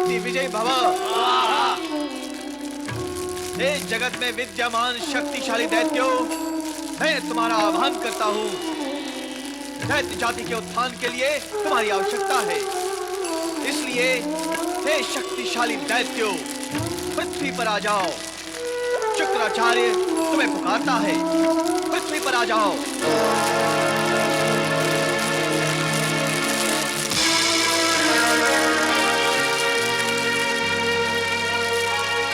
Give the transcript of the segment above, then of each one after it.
शक्ति विजय भव। इस जगत में विद्यमान शक्तिशाली दैत्यों, मैं तुम्हारा आह्वान करता हूँ। दैत्य जाति के उत्थान के लिए तुम्हारी आवश्यकता है। इसलिए हे शक्तिशाली दैत्यों, पृथ्वी पर आ जाओ। शुक्राचार्य तुम्हें पुकारता है, पृथ्वी पर आ जाओ।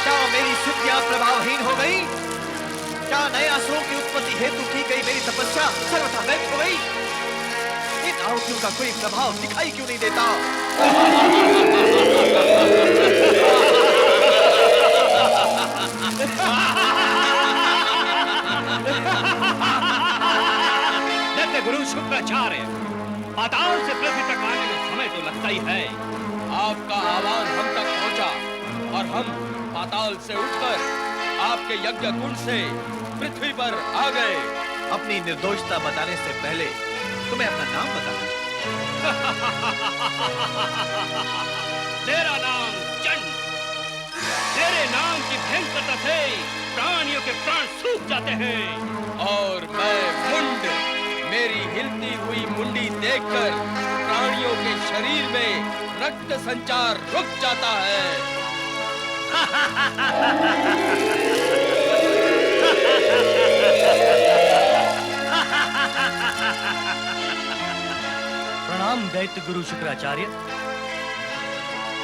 क्या मेरी सिद्धियां प्रभावहीन हो गई? क्या नए असुरों की उत्पत्ति हेतु की गई मेरी तपस्या सर्वथा व्यर्थ हो गई? इन आहुतियों का कोई प्रभाव दिखाई क्यों नहीं देता? दैत्य गुरु शुक्राचार्य, पाताल से पृथ्वी तक आने में समय तो लगता ही है। आपका आह्वान हम तक पहुंचा और हम पाताल से उठकर आपके यज्ञ कुंड से पृथ्वी पर आ गए। अपनी निर्दोषता बताने से पहले तुम्हें अपना नाम बताना। तेरा नाम चंड। तेरे नाम की भयंकरता से प्राणियों के प्राण सूख जाते हैं। और मैं मुंड, मेरी हिलती हुई मुंडी देखकर प्राणियों के शरीर में रक्त संचार रुक जाता है। प्रणाम दैत्य गुरु शुक्राचार्य।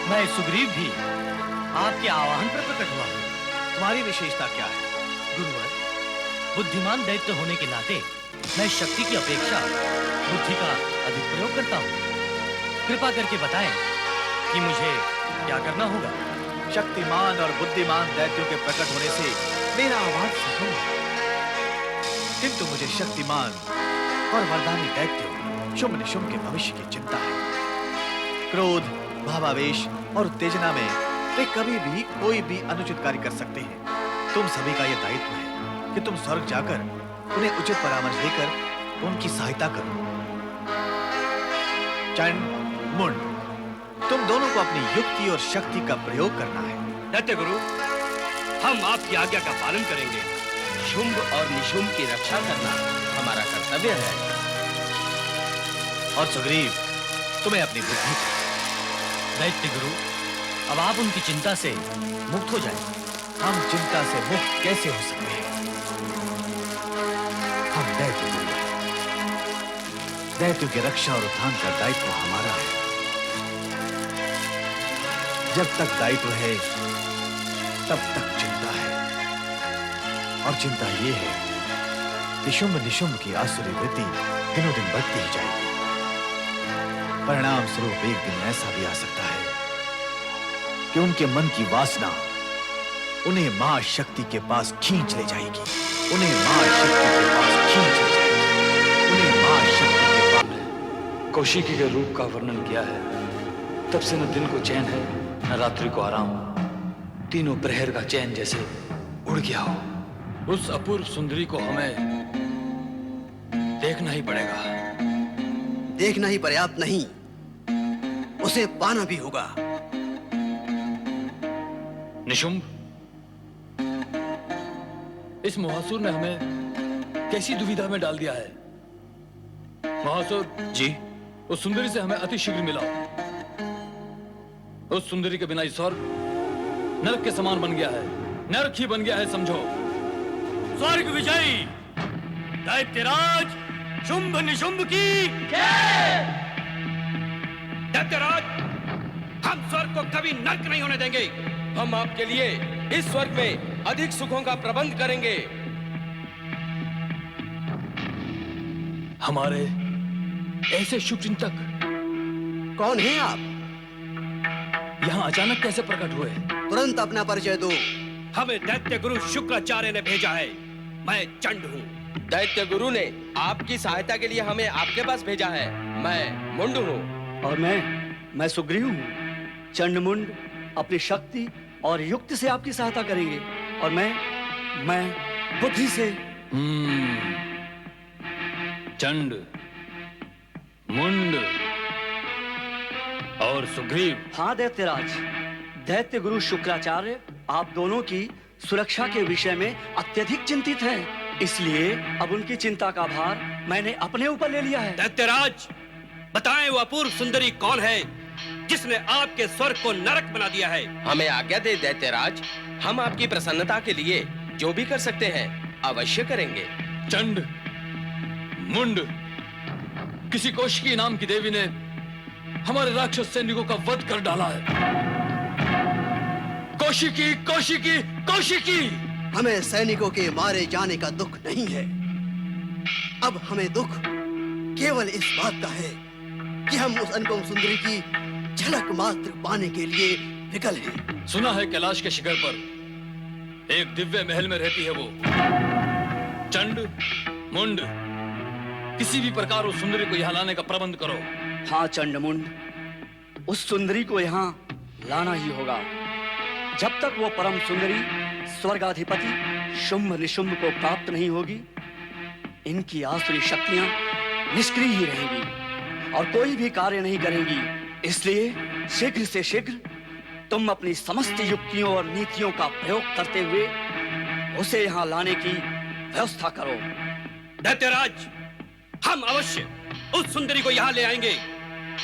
मैं सुग्रीव भी आपके आह्वान पर प्रकट हुआ हूँ। तुम्हारी विशेषता क्या है? गुरुवर, बुद्धिमान दैत्य होने के नाते मैं शक्ति की अपेक्षा बुद्धि का अधिक प्रयोग करता हूँ। कृपा करके बताएं कि मुझे क्या करना होगा। शक्तिमान और बुद्धिमान दैत्यों के प्रकट होने से मेरा आह्वान सफल है, किंतु मुझे शक्तिमान और वरदानी दैत्यों शुंभ निशुंभ के भविष्य की चिंता है। क्रोध, भावावेश और उत्तेजना में वे कभी भी कोई भी अनुचित कार्य कर सकते हैं। तुम सभी का यह दायित्व है कि तुम स्वर्ग जाकर उन्हें उचित परामर्श देकर उनकी सहायता करो। चंड, मुंड, तुम दोनों को अपनी युक्ति और शक्ति का प्रयोग करना है। दैत्य गुरु, हम आपकी आज्ञा का पालन करेंगे। शुंभ और निशुंभ की रक्षा करना हमारा कर्तव्य है। और सुग्रीव, तुम्हें अपनी बुद्धि। दैत्य गुरु, अब आप उनकी चिंता से मुक्त हो जाएं। हम चिंता से मुक्त कैसे हो सकते हैं? हम दैत्य गुरु हैं। दैत्यों की रक्षा और उत्थान का दायित्व हमारा है। जब तक दायित्व है, तब तक चिंता है। और चिंता ये है कि शुंभ निशुंभ की आसुरी वृत्ति दिनों दिन बढ़ती ही जाएगी। परिणाम स्वरूप एक दिन ऐसा भी आ सकता है कि उनके मन की वासना उन्हें महाशक्ति के पास खींच ले जाएगी। उन्हें महाशक्ति के पास खींच ले जाएगी। उन्हें महाशक्ति के पास। कौशिकी के रूप का वर्णन किया है, तब से न दिन को चैन है न रात्रि को आराम। तीनों प्रहर का चैन जैसे उड़ गया हो। उस अपूर्व सुंदरी को हमें देखना ही पड़ेगा। देखना ही पर्याप्त नहीं, उसे पाना भी होगा। निशुंभ, इस महासुर ने हमें कैसी दुविधा में डाल दिया है। महासुर जी, उस सुंदरी से हमें अति शीघ्र मिलाओ। उस सुंदरी के बिना स्वर्ग नरक के समान बन गया है। नरक ही बन गया है, समझो। स्वर्ग विजयी दैत्यराज शुंभ निशुंभ की दैत्यराज, हम स्वर्ग को कभी नर्क नहीं होने देंगे। हम आपके लिए इस स्वर्ग में अधिक सुखों का प्रबंध करेंगे। हमारे ऐसे शुभचिंतक कौन हैं आप? यहाँ अचानक कैसे प्रकट हुए? तुरंत अपना परिचय दो। हमें दैत्य गुरु शुक्राचार्य ने भेजा है। मैं चंड हूँ। दैत्य गुरु ने आपकी सहायता के लिए हमें आपके पास भेजा है। मैं मुंड हूँ। और मैं सुग्रीव हूँ। चंडमुंड अपनी शक्ति और युक्ति से आपकी सहायता करेंगे और मैं बुद्धि से। चंड, मुंड और सुग्रीव। हाँ दैत्यराज, दैत्य गुरु शुक्राचार्य आप दोनों की सुरक्षा के विषय में अत्यधिक चिंतित हैं। इसलिए अब उनकी चिंता का भार मैंने अपने ऊपर ले लिया है। दैत्यराज, बताएं वो अपूर्व सुंदरी कौन है जिसने आपके स्वर्ग को नरक बना दिया है? हमें आज्ञा दे दैत्यराज, हम आपकी प्रसन्नता के लिए जो भी कर सकते हैं अवश्य करेंगे। चंड, मुंड, किसी कौशिकी नाम की देवी ने हमारे राक्षस सैनिकों का वध कर डाला है। कौशिकी, कौशिकी, कौशिकी! हमें सैनिकों के मारे जाने का दुख नहीं है। अब हमें दुख केवल इस बात का है कि हम उस अनुपम सुंदरी की झलक मात्र पाने के लिए विकल हैं। सुना है कैलाश के शिखर पर एक दिव्य महल में रहती है वो। चंड, मुंड, किसी भी प्रकार उस सुंदरी को यहाँ लाने का प्रबंध करो। हाँ चंडमुंड, उस सुंदरी को यहाँ लाना ही होगा। जब तक वो परम सुंदरी स्वर्गाधिपति शुंभ निशुंभ को प्राप्त नहीं होगी, इनकी आसुरी शक्तियां निष्क्रिय ही रहेंगी और कोई भी कार्य नहीं करेंगी। इसलिए शीघ्र से शीघ्र तुम अपनी समस्त युक्तियों और नीतियों का प्रयोग करते हुए उसे यहाँ लाने की व्यवस्था करो। दैत्यराज, हम अवश्य उस सुंदरी को यहाँ ले आएंगे।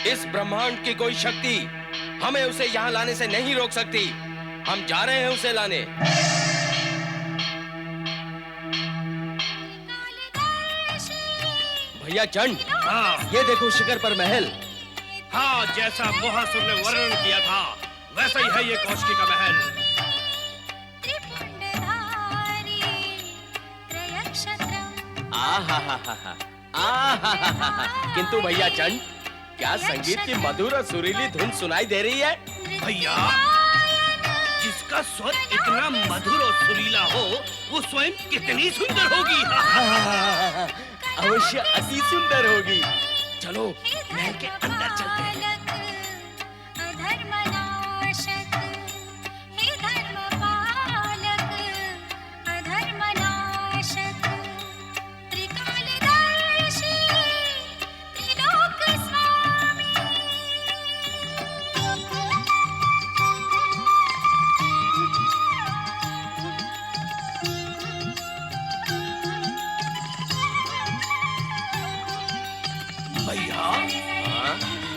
इस ब्रह्मांड की कोई शक्ति हमें उसे यहाँ लाने से नहीं रोक सकती। हम जा रहे हैं उसे लाने। भैया चंड, हाँ ये देखो शिखर पर महल। हाँ, जैसा मोहासुर ने वर्णन किया था वैसा ही है ये कौशिकी का महल। किंतु भैया चंड, क्या संगीत की मधुर और सुरीली धुन सुनाई दे रही है? भैया, जिसका स्वर इतना मधुर और सुरीला हो वो स्वयं कितनी सुंदर होगी। अवश्य अति सुंदर होगी। चलो महल के अंदर चलते हैं।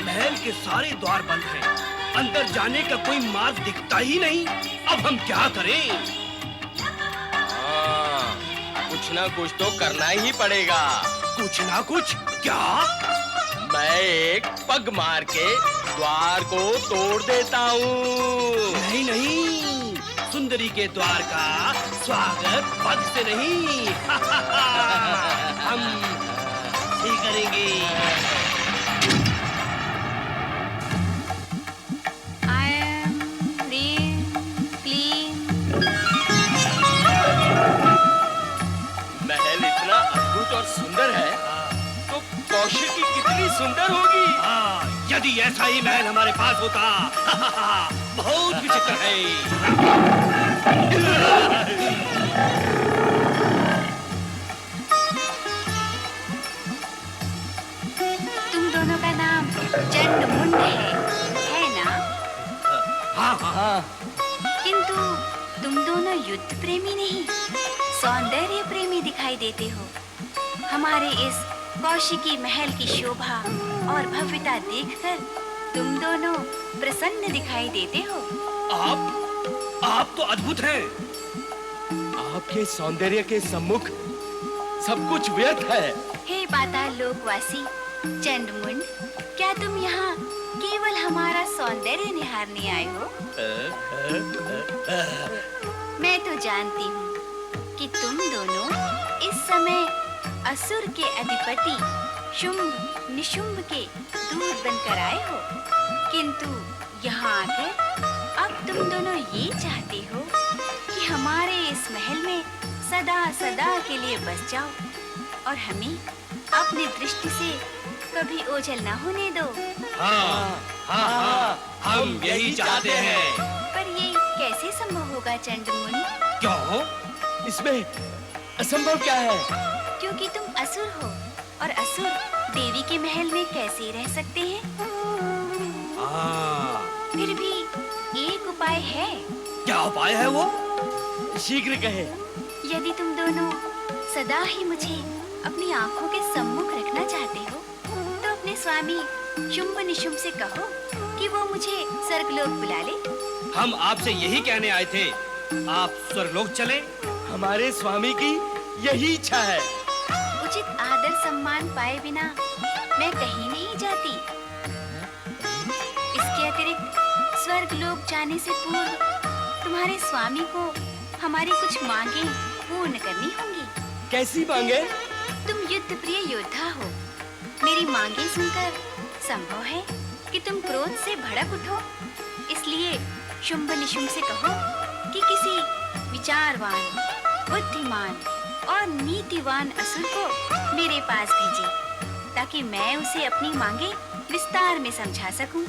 महल के सारे द्वार बंद हैं। अंदर जाने का कोई मार्ग दिखता ही नहीं। अब हम क्या करें? कुछ ना कुछ तो करना ही पड़ेगा। कुछ ना कुछ? क्या? मैं एक पग मार के द्वार को तोड़ देता हूँ। नहीं नहीं, सुंदरी के द्वार का स्वागत पग से नहीं हम ही करेंगे। महल इतना अद्भुत और सुंदर है तो कौशिकी कितनी सुंदर होगी। हाँ, यदि ऐसा ही महल हमारे पास होता बहुत विचित्र है। तुम दोनों का नाम चंडमुंड है ना? हाँ हाँ। किंतु तुम दोनों युद्ध प्रेमी नहीं, सौंदर्य प्रेमी दिखाई देते हो। हमारे इस कौशिकी महल की शोभा और भव्यता देखकर तुम दोनों प्रसन्न दिखाई देते हो। आप तो अद्भुत हैं। आपके सौंदर्य के सम्मुख सब कुछ व्यर्थ है। हे पाताल लोकवासी चंडमुंड, क्या तुम यहाँ केवल हमारा सौंदर्य निहारने आए हो? मैं तो जानती हूँ कि तुम दोनों इस समय असुर के अधिपति शुंभ निशुंभ के दूत बनकर आए हो, किंतु यहाँ आकर अब तुम दोनों ये चाहते हो कि हमारे इस महल में सदा सदा के लिए बस जाओ और हमें अपनी दृष्टि से कभी ओझल ना होने दो। हाँ, हाँ, हाँ, हम यही चाहते हैं। पर ये कैसे संभव होगा चंडमुंड? क्यों? इसमें असंभव क्या है? क्योंकि तुम असुर हो और असुर देवी के महल में कैसे रह सकते हैं? हाँ। फिर भी एक उपाय है। क्या उपाय है वो? शीघ्र कहे। यदि तुम दोनों सदा ही मुझे अपनी आंखों के सम्मुख रखना चाहते हो, तो अपने स्वामी शुंभ निशुंभ से कहो कि वो मुझे स्वर्गलोक बुला ले। हम आपसे यही कहने आए थे, आप स्वर्गलोक चले। हमारे स्वामी की यही इच्छा है। उचित आदर सम्मान पाए बिना मैं कहीं नहीं जाती। इसके अतिरिक्त स्वर्गलोक जाने से पूर्व तुम्हारे स्वामी को हमारी कुछ मांगे पूर्ण करनी होंगी। कैसी मांगे? तुम युद्ध प्रिय योद्धा हो। मेरी मांगे सुनकर संभव है कि तुम क्रोध से भड़क उठो। इसलिए शुंभ निशुंभ से कहो कि किसी विचारवान, बुद्धिमान और नीतिवान असुर को मेरे पास भेजे, ताकि मैं उसे अपनी मांगे विस्तार में समझा सकूं।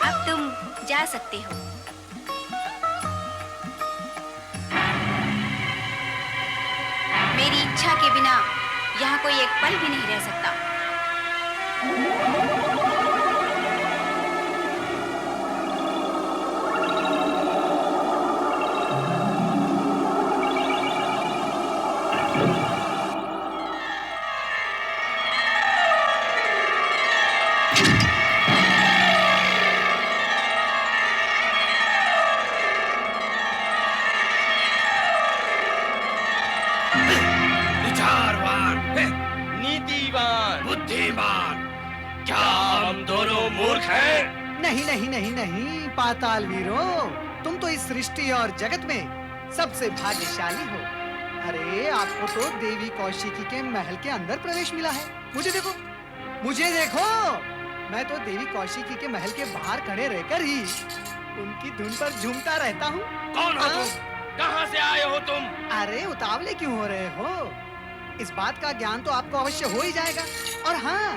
अब तुम जा सकते हो। मेरी इच्छा के बिना यहाँ कोई एक पल भी नहीं रह सकता। विचारवान, नीतिवान, बुद्धिमान, क्या हम दोनों मूर्ख हैं? नहीं नहीं नहीं नहीं पाताल वीरो, तुम तो इस सृष्टि और जगत में सबसे भाग्यशाली हो। अरे आपको तो देवी कौशिकी के महल के अंदर प्रवेश मिला है। मुझे देखो, मुझे देखो, मैं तो देवी कौशिकी के महल के बाहर खड़े रहकर ही उनकी धुन पर झूमता रहता हूँ। कौन हो तुम? कहाँ से आए हो तुम? अरे उतावले क्यों हो रहे हो? इस बात का ज्ञान तो आपको अवश्य हो ही जाएगा। और हाँ,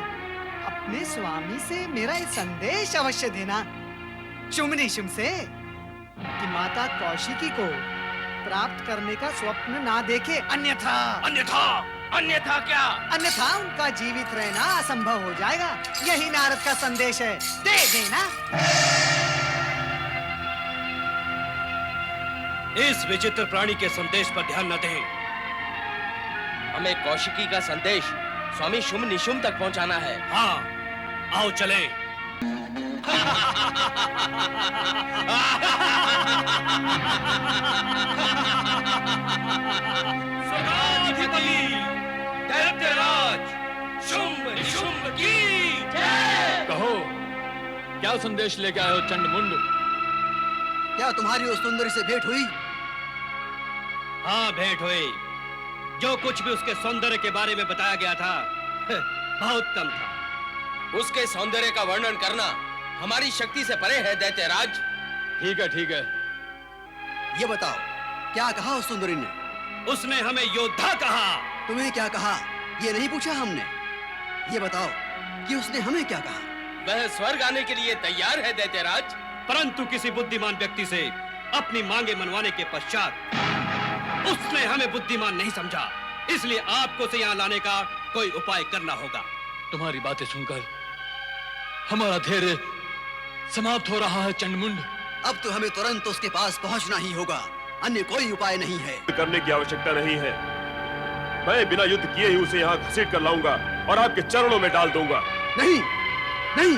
अपने स्वामी से मेरा ये संदेश अवश्य देना, शुंभ निशुंभ से, कि माता कौशिकी को प्राप्त करने का स्वप्न ना देखे, अन्यथा अन्यथा अन्यथा क्या? अन्यथा उनका जीवित रहना असंभव हो जाएगा। यही नारद का संदेश है, दे देना। इस विचित्र प्राणी के संदेश पर ध्यान न दें। हमें कौशिकी का संदेश स्वामी शुंभ निशुंभ तक पहुंचाना है। हाँ, आओ चलें। स्वर्गाधिपति दैत्यराज शुंभ निशुंभ की जय। कहो, क्या संदेश लेके आए हो चंडमुंड? क्या तुम्हारी उस सुंदरी से भेंट हुई? हाँ, भेंट हुई। जो कुछ भी उसके सौंदर्य के बारे में बताया गया था बहुत कम था। उसके सौंदर्य का वर्णन करना हमारी शक्ति से परे है दैत्यराज। ठीक है, ठीक है। ये बताओ, क्या कहा उस सुंदरी ने? उसने हमें योद्धा कहा। तुम्हें क्या कहा, ये नहीं पूछा हमने। ये बताओ कि उसने हमें क्या कहा? वह स्वर्ग आने के लिए तैयार है दैत्यराज। परंतु किसी बुद्धिमान व्यक्ति से अपनी मांगे मनवाने के पश्चात उसने हमें बुद्धिमान नहीं समझा। इसलिए आपको उसे यहाँ लाने का कोई उपाय करना होगा। तुम्हारी बातें सुनकर हमारा धैर्य समाप्त हो रहा है चंडमुंड। अब तो हमें तुरंत उसके पास पहुंचना ही होगा, अन्य कोई उपाय नहीं है। करने की आवश्यकता नहीं है। मैं बिना युद्ध किए ही उसे यहाँ घसीट कर लाऊंगा और आपके चरणों में डाल दूंगा। नहीं, नहीं,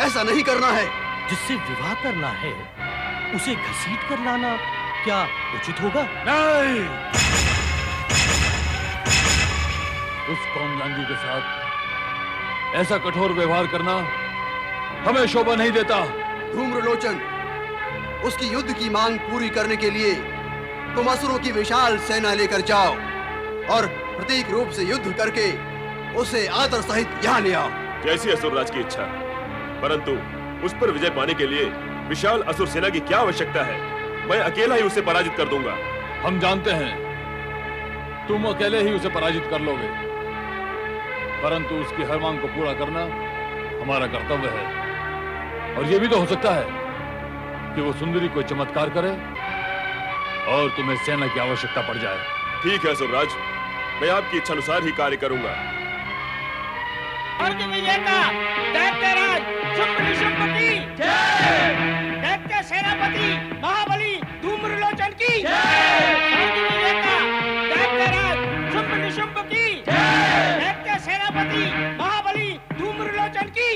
ऐसा नहीं करना है। जिससे विवाह करना है उसे घसीट कर लाना क्या उचित होगा? नहीं, उस कौमलांगी के साथ ऐसा कठोर व्यवहार करना हमें शोभा नहीं देता। धूम्रलोचन, उसकी युद्ध की मांग पूरी करने के लिए तुम असुरों की विशाल सेना लेकर जाओ और प्रतीक रूप से युद्ध करके उसे आदर सहित यहाँ ले आओ। जैसी असुरराज की इच्छा, परंतु उस पर विजय पाने के लिए विशाल असुर सेना की क्या आवश्यकता है? मैं अकेला ही उसे पराजित कर दूंगा। हम जानते हैं तुम अकेले ही उसे पराजित कर लोगे, परंतु उसकी हर मांग को पूरा करना हमारा कर्तव्य है। और यह भी तो हो सकता है कि वो सुंदरी कोई चमत्कार करे और तुम्हें सेना की आवश्यकता पड़ जाए। ठीक है असुरराज, मैं आपकी इच्छा अनुसार ही कार्य करूंगा। स्वर्ग विजेता दैत्यराज शुंभ निशुंभ की जय। दैत्य सेनापति सेनापति महाबली धूम्रलोचन की शांति विवेका दैत्यराज शुंभ निशुंभ की दैत्य सेनापति महाबली धूम्रलोचन की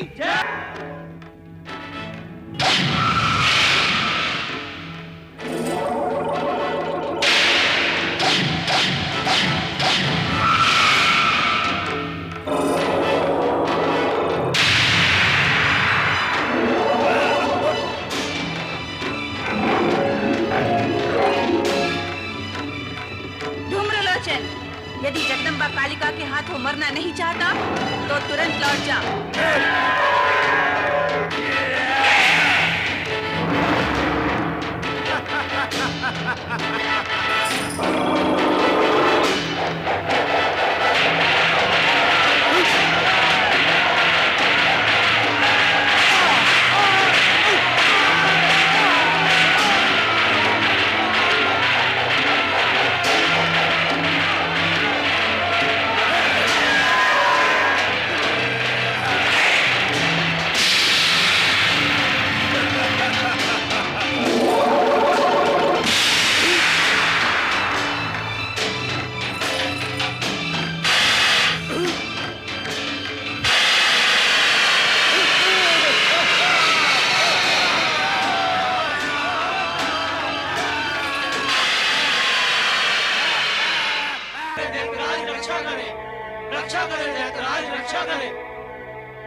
यदि जगदम्बा कालिका के हाथों मरना नहीं चाहता तो तुरंत लौट जा।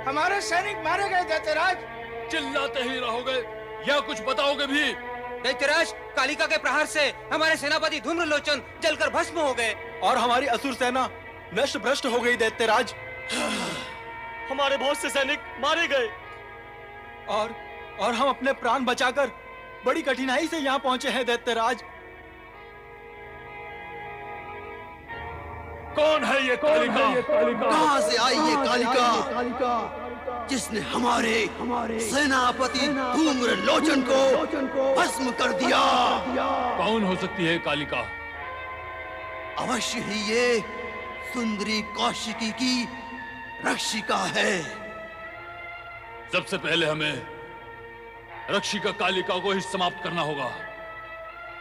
हमारे सैनिक मारे गए दैत्यराज। चिल्लाते ही रहोगे या कुछ बताओगे भी? दैत्यराज, कालिका के प्रहार से हमारे सेनापति धूम्रलोचन जलकर भस्म हो गए और हमारी असुर सेना नष्ट भ्रष्ट हो गई दैत्यराज। हमारे बहुत से सैनिक मारे गए और हम अपने प्राण बचाकर बड़ी कठिनाई से यहाँ पहुंचे हैं दैत्यराज। कौन है ये कालिका? कहाँ से आई ये कालिका जिसने हमारे सेनापति धूम्रलोचन को भस्म कर दिया? कौन हो सकती है कालिका? अवश्य ही ये सुंदरी कौशिकी की रक्षिका है। सबसे पहले हमें रक्षिका कालिका को ही समाप्त करना होगा।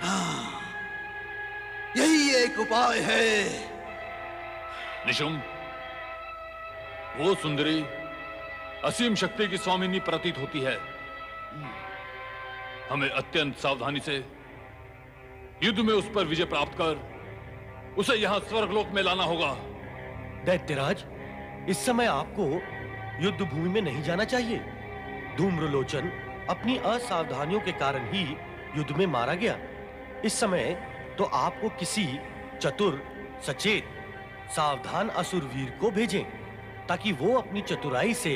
हाँ, यही एक उपाय है। निशुंभ, वो सुंदरी असीम शक्ति की स्वामिनी प्रतीत होती है। हमें अत्यंत सावधानी से युद्ध में उस पर विजय प्राप्त कर उसे यहां स्वर्गलोक में लाना होगा। दैत्यराज, इस समय आपको युद्ध भूमि में नहीं जाना चाहिए। धूम्रलोचन अपनी असावधानियों के कारण ही युद्ध में मारा गया। इस समय तो आपको किसी चतुर, सचेत, सावधान असुर वीर को भेजें ताकि वो अपनी चतुराई से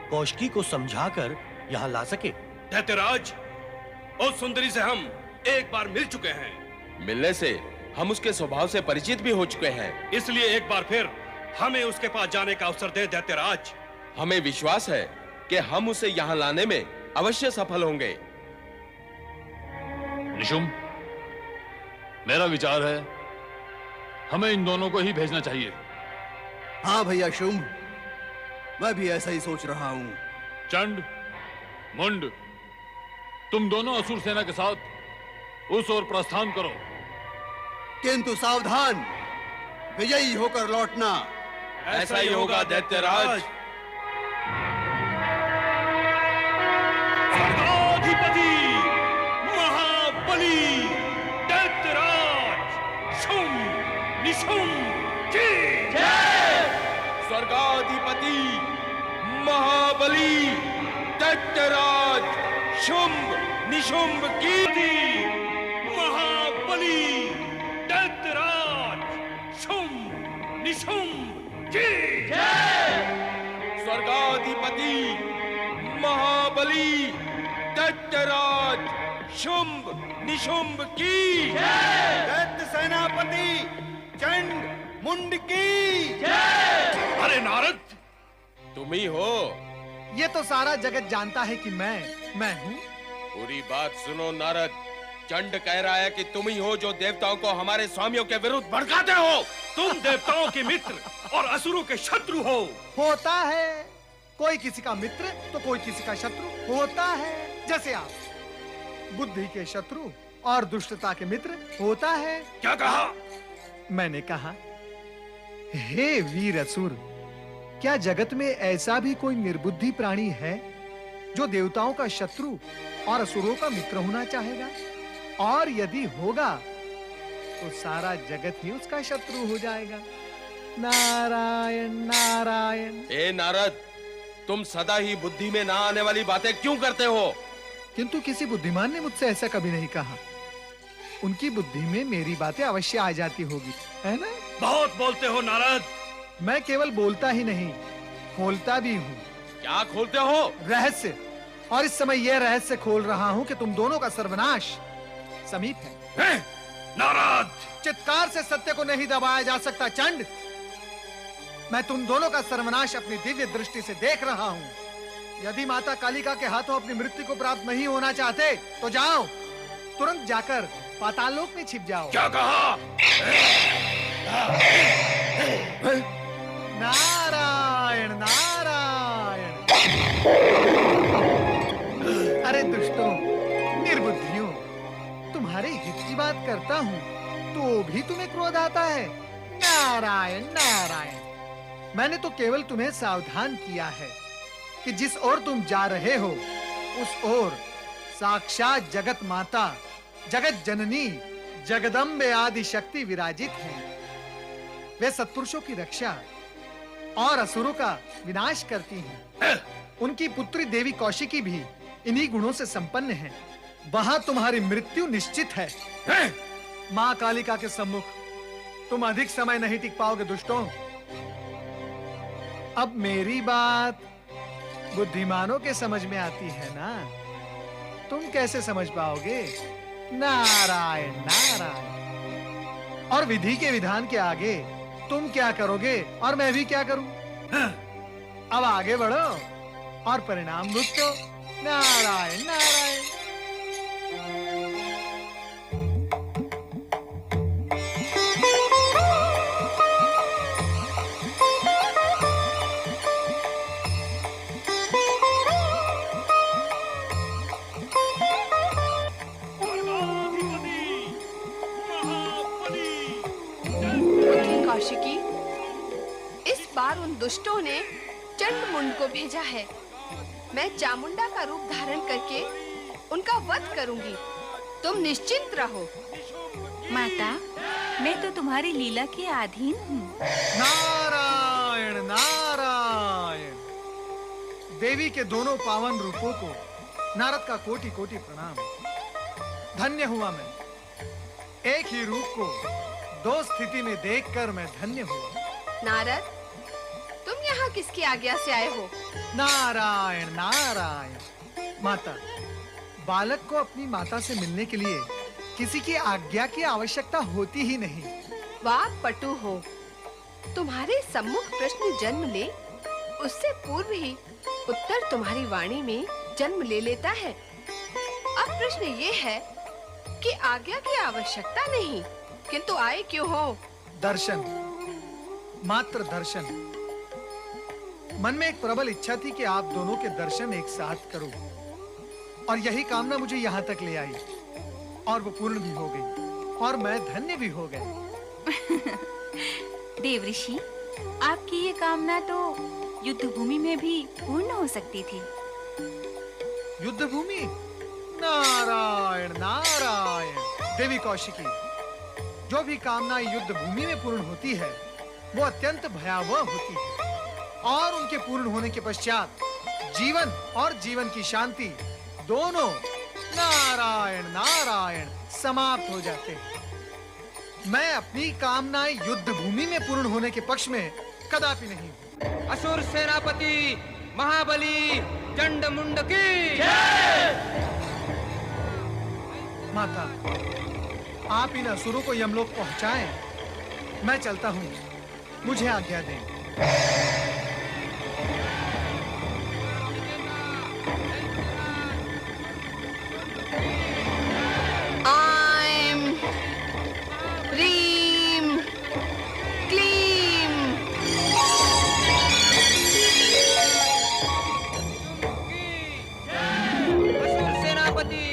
कौशिकी को समझाकर यहाँ ला सके। दैत्यराज, उस सुंदरी से हम एक बार मिल चुके हैं। मिलने से हम उसके स्वभाव से परिचित भी हो चुके हैं। इसलिए एक बार फिर हमें उसके पास जाने का अवसर दे दैत्यराज। हमें विश्वास है कि हम उसे यहाँ लाने में अवश्य सफल होंगे। निशुंभ, मेरा विचार है हमें इन दोनों को ही भेजना चाहिए। हाँ भैया शुंभ, मैं भी ऐसा ही सोच रहा हूँ। चंड, मुंड, तुम दोनों असुर सेना के साथ उस ओर प्रस्थान करो। किंतु सावधान, विजयी होकर लौटना। ऐसा ही होगा दैत्यराज। स्वर्गाधिपति महाबली दैत्यराज शुंभ निशुंभ की जय। स्वर्गाधिपति महाबली दैत्यराज शुंभ निशुंभ की महाबली दैत्यराज शुंभ निशुंभ की जय। स्वर्गाधिपति महाबली दैत्यराज शुंभ निशुंभ की जय। दैत्य सेनापति चंड मुंड की जय। अरे नारद, तुम ही हो? ये तो सारा जगत जानता है कि मैं हूँ। पूरी बात सुनो नारद। चंड कह रहा है कि तुम ही हो जो देवताओं को हमारे स्वामियों के विरुद्ध भड़काते हो। तुम देवताओं के मित्र और असुरों के शत्रु हो। होता है, कोई किसी का मित्र तो कोई किसी का शत्रु होता है। जैसे आप बुद्धि के शत्रु और दुष्टता के मित्र होता है। क्या कहा? मैंने कहा, हे वीर असुर, क्या जगत में ऐसा भी कोई निर्बुद्धि प्राणी है जो देवताओं का शत्रु और असुरों का मित्र होना चाहेगा? और यदि होगा तो सारा जगत ही उसका शत्रु हो जाएगा। नारायण नारायण। ए नारद, तुम सदा ही बुद्धि में ना आने वाली बातें क्यों करते हो? किंतु किसी बुद्धिमान ने मुझसे ऐसा कभी नहीं कहा। उनकी बुद्धि में मेरी बातें अवश्य आ जाती होगी, है ना? बहुत बोलते हो नारद। मैं केवल बोलता ही नहीं, खोलता भी हूँ। क्या खोलते हो? रहस्य। और इस समय यह रहस्य खोल रहा हूँ कि तुम दोनों का सर्वनाश समीप है। नारद! चित्कार से सत्य को नहीं दबाया जा सकता चंड। मैं तुम दोनों का सर्वनाश अपनी दिव्य दृष्टि से देख रहा हूँ। यदि माता कालिका के हाथों अपनी मृत्यु को प्राप्त नहीं होना चाहते तो जाओ, तुरंत जाकर पाताललोक में छिप जाओ। क्या कहा? नारायण नारायण। अरे दुष्टों, निर्बुद्धियों, तुम्हारे हित की बात करता हूँ तो भी तुम्हें क्रोध आता है। नारायण नारायण। मैंने तो केवल तुम्हें सावधान किया है कि जिस ओर तुम जा रहे हो उस ओर साक्षात जगत माता, जगत जननी, जगदम्बे आदि शक्ति विराजित हैं। वे सत्पुरुषों की रक्षा और असुरों का विनाश करती हैं। उनकी पुत्री देवी कौशिकी भी इन्हीं गुणों से संपन्न है। वहां तुम्हारी मृत्यु निश्चित है। मां कालिका के सम्मुख तुम अधिक समय नहीं टिक पाओगे दुष्टों। अब मेरी बात बुद्धिमानों के समझ में आती है ना, तुम कैसे समझ पाओगे? नारायण नारायण। और विधि के विधान के आगे तुम क्या करोगे और मैं भी क्या करूं? अब आगे बढ़ो और परिणाम भुगतो। नारायण नारायण। कौशिकी, इस बार उन दुष्टों ने चंड मुंड को भेजा है। मैं चामुंडा का रूप धारण करके उनका वध करूंगी। तुम निश्चिंत रहो। माता, मैं तो तुम्हारी लीला के अधीन हूँ। नारायण नारायण। देवी के दोनों पावन रूपों को नारद का कोटि कोटि प्रणाम। धन्य हुआ मैं। एक ही रूप को दो स्थिति में देखकर मैं धन्य हुआ। नारद, तुम यहाँ किसकी आज्ञा से आए हो? नारायण नारायण। माता, बालक को अपनी माता से मिलने के लिए किसी की आज्ञा की आवश्यकता होती ही नहीं। वाह पटु हो। तुम्हारे सम्मुख प्रश्न जन्म ले, उससे पूर्व ही उत्तर तुम्हारी वाणी में जन्म ले लेता है। अब प्रश्न ये है कि आज्ञा की आवश्यकता नहीं, किंतु आए क्यों हो? दर्शन, मात्र दर्शन। मन में एक प्रबल इच्छा थी कि आप दोनों के दर्शन एक साथ करूं, और यही कामना मुझे यहाँ तक ले आई, और वो पूर्ण भी हो गई, और मैं धन्य भी हो गया। देवऋषि, आपकी ये कामना तो युद्ध भूमि में भी पूर्ण हो सकती थी। युद्ध भूमि? नारायण नारायण। देवी कौशिकी, जो भी कामना युद्ध भूमि में पूर्ण होती है वो अत्यंत भयावह होती है, और उनके पूर्ण होने के पश्चात जीवन और जीवन की शांति दोनों नारायण नारायण समाप्त हो जाते हैं। मैं अपनी कामनाएं युद्ध भूमि में पूर्ण होने के पक्ष में कदापि नहीं हूं। असुर सेनापति महाबली चंड मुंड की माता, आप इन असुरों को यमलोक पहुंचाएं। मैं चलता हूं, मुझे आज्ञा दें। आइम ह्रीम क्लीम। असुर सेनापति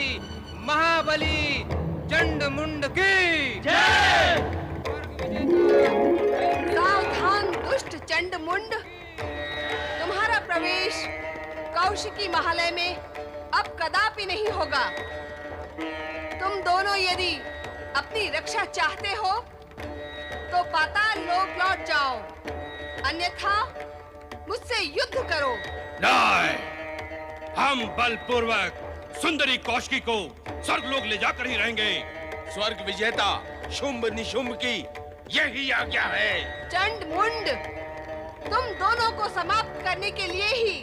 प्रवेश कौशिकी महालय में अब कदापि नहीं होगा। तुम दोनों यदि अपनी रक्षा चाहते हो तो पाताल लोक लौट जाओ, अन्यथा मुझसे युद्ध करो। नहीं, हम बलपूर्वक सुंदरी कौशिकी को स्वर्गलोक ले जाकर ही रहेंगे। स्वर्ग विजेता शुंभ निशुंभ की यही आज्ञा है। चंड मुंड, तुम दोनों को समाप्त करने के लिए ही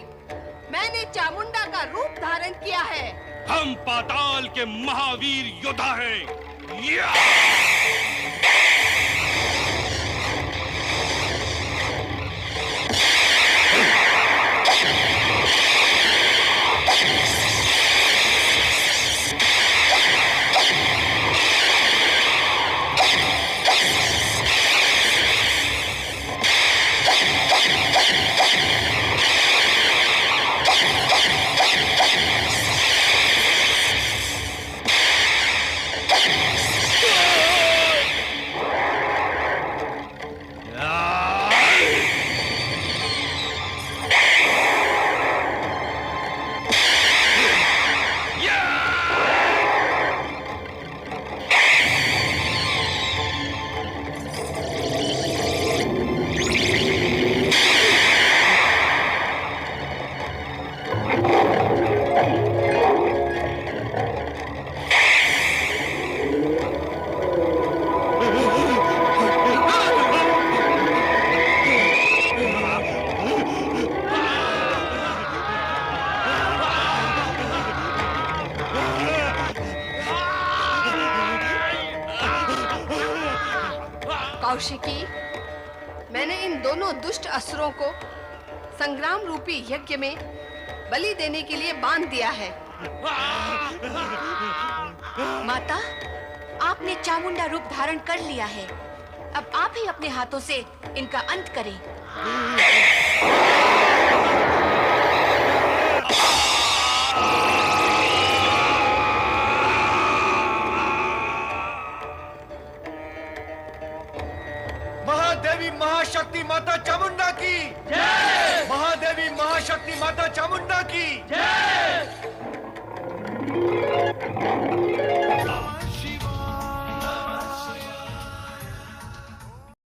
मैंने चामुंडा का रूप धारण किया है। हम पाताल के महावीर योद्धा हैं। या! कौशिकी, मैंने इन दोनों दुष्ट असुरों को संग्राम रूपी यज्ञ में बलि देने के लिए बांध दिया है। माता, आपने चामुंडा रूप धारण कर लिया है। अब आप ही अपने हाथों से इनका अंत करें। महादेवी महाशक्ति माता चामुंडा की जय। महादेवी महाशक्ति माता चामुंडा की जय।